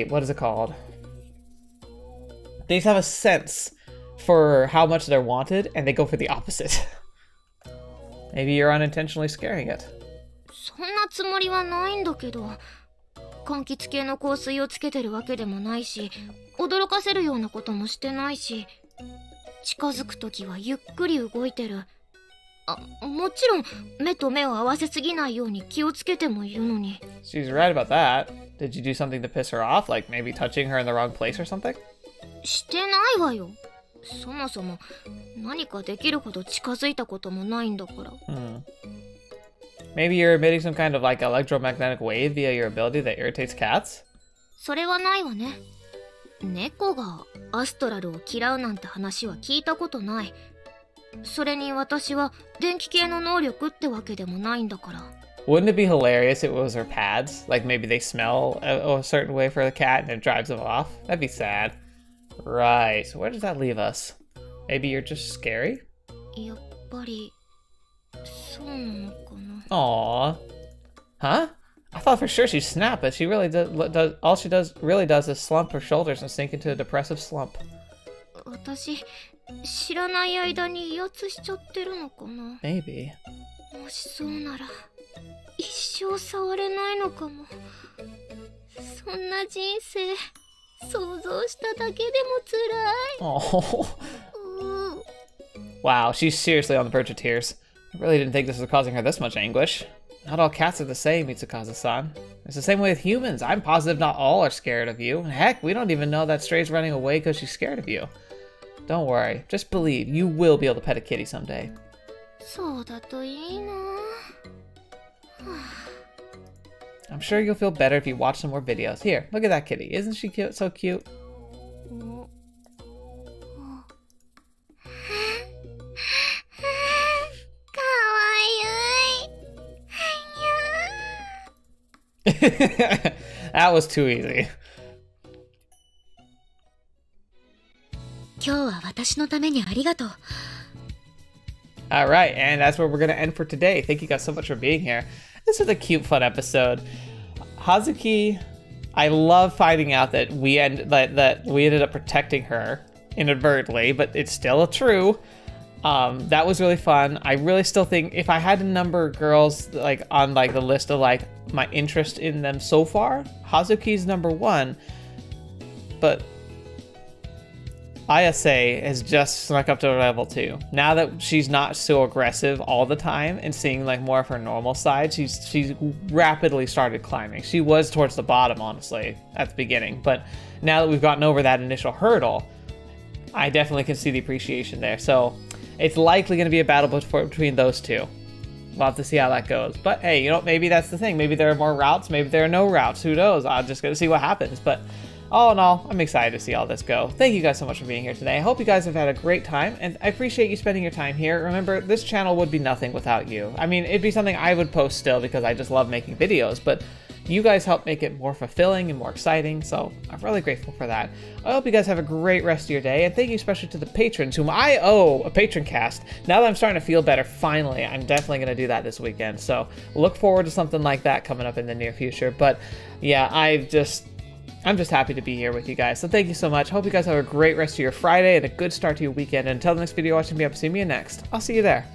what is it called? They just have a sense for how much they're wanted, and they go for the opposite. Maybe you're unintentionally scaring it. そんなつもりはないんだけど、柑橘系の香水をつけてるわけでもないし、驚かせるようなこともしてないし、近づくときはゆっくり動いてる。もちろん目と目を合わせすぎないように気をつけてもいるのに。She's right about that. Did you do something to piss her off? Like maybe touching her in the wrong place or something? してないわよ。そもそも何かできるほど近づいたこともないんだから。Maybe you're emitting some kind of like electromagnetic wave via your ability that irritates cats? それはないわね。猫がアストラルを嫌うなんて話は聞いたことない。それに私は電気系の能力ってわけでもないんだから。Wouldn't it be hilarious if it was her pads? Like maybe they smell a certain way for the cat and it drives them off? That'd be sad. Right, so where does that leave us? Maybe you're just scary? やっぱりそうなのかな。Aww. Huh? I thought for sure she'd snap, but she really does all she really does is slump her shoulders and sink into a depressive slump. 私知らない間に威圧しちゃってるのかな。 Maybe. もしそうなら一生触れないのかも。そんな人生想像しただけでも辛い。Oh. Wow, she's seriously on the verge of tears. I really didn't think this was causing her this much anguish. Not all cats are the same, Mitsukaze-san. It's the same way with humans. I'm positive not all are scared of you. Heck, we don't even know that Stray's running away because she's scared of you. Don't worry. Just believe. You will be able to pet a kitty someday. そうだといいな。I'm sure you'll feel better if you watch some more videos. Here, look at that kitty. Isn't she cute? So cute. かわいい。That was too easy. 今日は私のためにありがとう。Alright, and that's where we're going to end for today. Thank you guys so much for being here. This was a cute, fun episode. Hazuki, I love finding out that we ended up protecting her inadvertently, but it's still true. That was really fun. I really still think if I had to number girls like on like the list of like my interest in them so far, Hazuki's number one, but Ayase has just snuck up to level 2. Now that she's not so aggressive all the time and seeing like more of her normal side, she's rapidly started climbing. She was towards the bottom, honestly, at the beginning, but now that we've gotten over that initial hurdle, I definitely can see the appreciation there. So it's likely going to be a battle between those two. We'll have to see how that goes. But hey, you know, maybe that's the thing. Maybe there are more routes. Maybe there are no routes. Who knows? I'm just going to see what happens. But all in all, I'm excited to see all this go. Thank you guys so much for being here today. I hope you guys have had a great time, and I appreciate you spending your time here. Remember, this channel would be nothing without you. I mean, it'd be something I would post still because I just love making videos, but you guys help make it more fulfilling and more exciting, so I'm really grateful for that. I hope you guys have a great rest of your day, and thank you especially to the patrons, whom I owe a patron cast. Now that I'm starting to feel better, finally, I'm definitely going to do that this weekend, so look forward to something like that coming up in the near future. But yeah, I'm just happy to be here with you guys, so thank you so much. Hope you guys have a great rest of your Friday and a good start to your weekend. And until the next video, watching me up, see me next. I'll see you there.